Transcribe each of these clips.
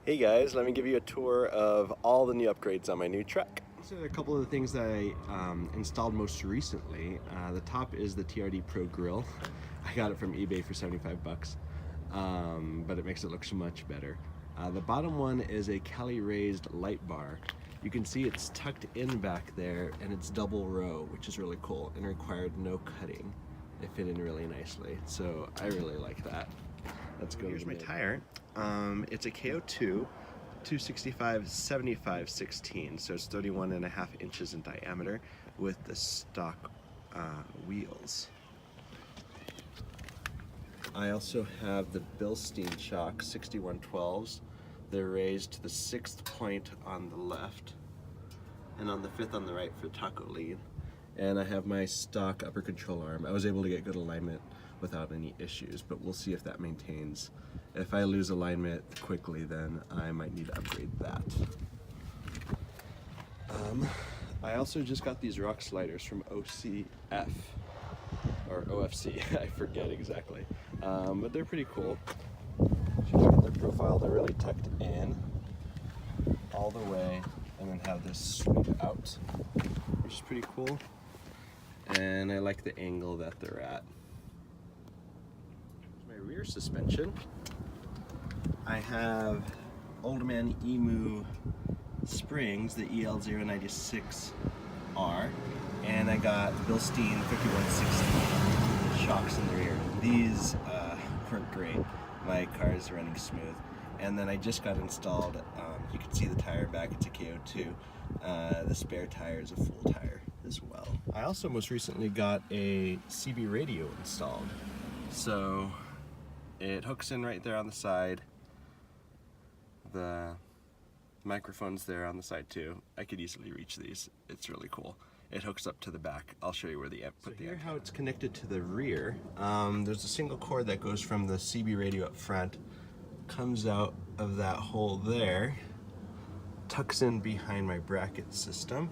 Hey guys, let me give you a tour of all the new upgrades on my new truck. These are a couple of the things that I installed most recently. The top is the TRD Pro grill. I got it from eBay for 75 bucks, but it makes it look so much better. The bottom one is a Cali Raised light bar. You can see it's tucked in back there and it's double row, which is really cool and required no cutting. It fit in really nicely, so I really like that. Let's go. Here's my tire. It's a KO2 265/75/16, so it's 31.5 inches in diameter with the stock wheels. I also have the Bilstein shock 6112s. They're raised to the 6th point on the left and on the 5th on the right for taco lead. And I have my stock upper control arm. I was able to get good alignment without any issues, but we'll see if that maintains. If I lose alignment quickly, then I might need to upgrade that. I also just got these rock sliders from OCF, or OFC, I forget exactly, but they're pretty cool. If you look at their profile, they're really tucked in all the way and then have this sweep out, which is pretty cool. And I like the angle that they're at. My rear suspension, I have Old Man Emu springs, the EL096R, and I got Bilstein 5160 shocks in the rear. These work great. My car is running smooth. And then I just got installed, you can see the tire back, it's a KO2. The spare tire is a full tire as well. I also most recently got a CB radio installed. So it hooks in right there on the side. The microphone's there on the side too. I could easily reach these. It's really cool. It hooks up to the back. I'll show you where the put the antenna. How it's connected to the rear. There's a single cord that goes from the CB radio up front, comes out of that hole there, tucks in behind my bracket system,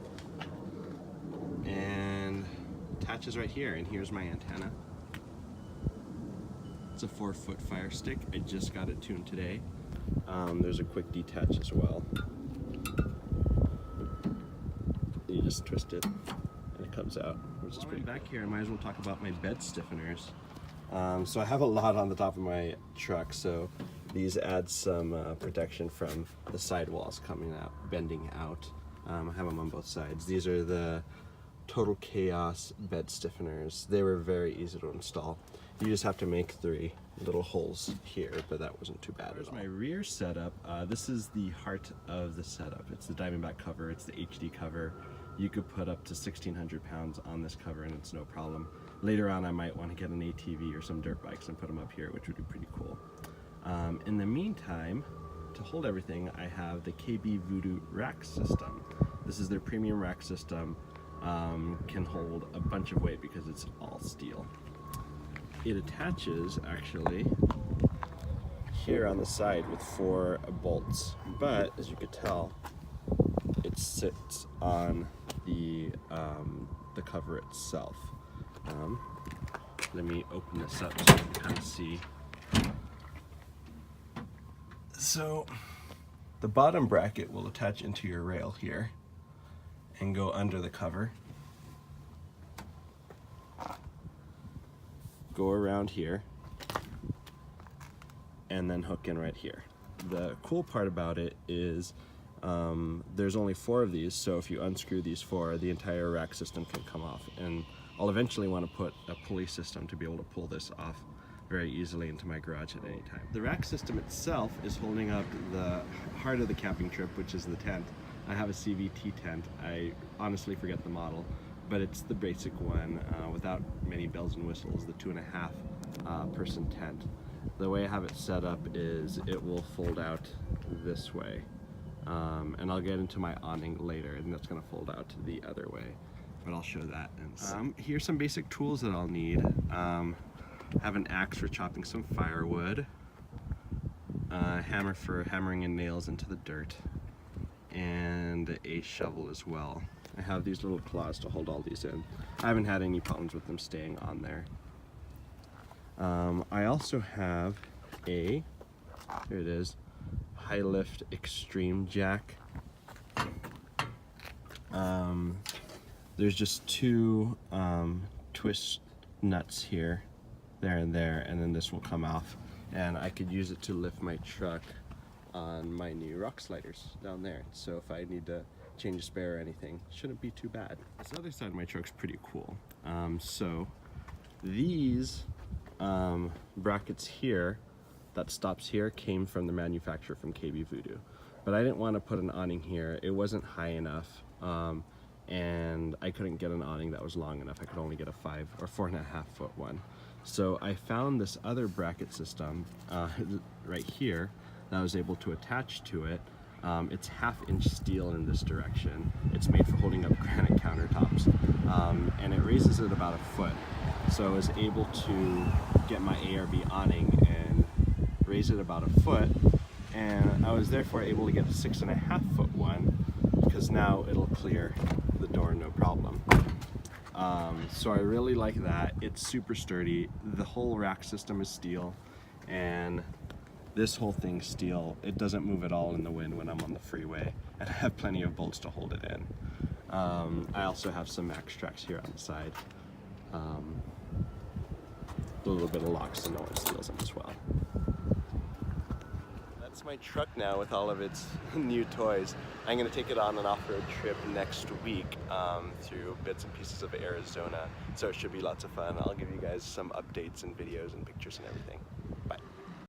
and attaches right here. And here's my antenna. It's a 4-foot fire stick. I just got it tuned today. There's a quick detach as well. You just twist it and it comes out, which is pretty cool. Back here, I might as well talk about my bed stiffeners. So I have a lot on the top of my truck, so these add some protection from the sidewalls coming out, bending out. I have them on both sides. These are the Total Chaos bed stiffeners. They were very easy to install. You just have to make 3 little holes here, but that wasn't too bad at all. My rear setup, this is the heart of the setup. It's the Diamondback cover, it's the HD cover. You could put up to 1,600 pounds on this cover and it's no problem. Later on I might want to get an ATV or some dirt bikes and put them up here, which would be pretty cool. In the meantime, to hold everything, I have the KB Voodoo rack system. This is their premium rack system. Can hold a bunch of weight because it's all steel. It attaches actually here on the side with 4 bolts, but as you could tell, it sits on the cover itself. Let me open this up so you can kind of see. So the bottom bracket will attach into your rail here and go under the cover. Go around here and then hook in right here. The cool part about it is there's only 4 of these, so if you unscrew these 4, the entire rack system can come off. And I'll eventually want to put a pulley system to be able to pull this off very easily into my garage at any time. The rack system itself is holding up the heart of the camping trip, which is the tent. I have a CVT tent. I honestly forget the model, but it's the basic one without many bells and whistles, the 2.5 person tent. The way I have it set up is it will fold out this way. And I'll get into my awning later, and that's going to fold out the other way, but I'll show that. Here's some basic tools that I'll need. I have an axe for chopping some firewood, a hammer for hammering in nails into the dirt, and a shovel as well. I have these little claws to hold all these in. I haven't had any problems with them staying on there. I also have a, here it is, high lift extreme jack. There's just two twist nuts here, there and there, and then this will come off, and I could use it to lift my truck on my new rock sliders down there. So if I need to change a spare or anything, shouldn't be too bad. This other side of my truck's pretty cool. So these brackets here, that stops here, came from the manufacturer from KB Voodoo. But I didn't want to put an awning here. It wasn't high enough, and I couldn't get an awning that was long enough. I could only get a 5 or 4.5 foot one. So I found this other bracket system right here that I was able to attach to it. It's 1/2 inch steel in this direction. It's made for holding up granite countertops, and it raises it about 1 foot. So I was able to get my ARB awning and raise it about 1 foot, and I was therefore able to get a 6.5 foot one, because now it'll clear the door no problem. So I really like that. It's super sturdy. The whole rack system is steel, and this whole thing's steel. It doesn't move at all in the wind when I'm on the freeway, and I have plenty of bolts to hold it in. I also have some max trax here on the side. A little bit of locks so no one steals them as well. That's my truck now with all of its new toys. I'm going to take it on an off-road trip next week through bits and pieces of Arizona, so it should be lots of fun. I'll give you guys some updates and videos and pictures and everything.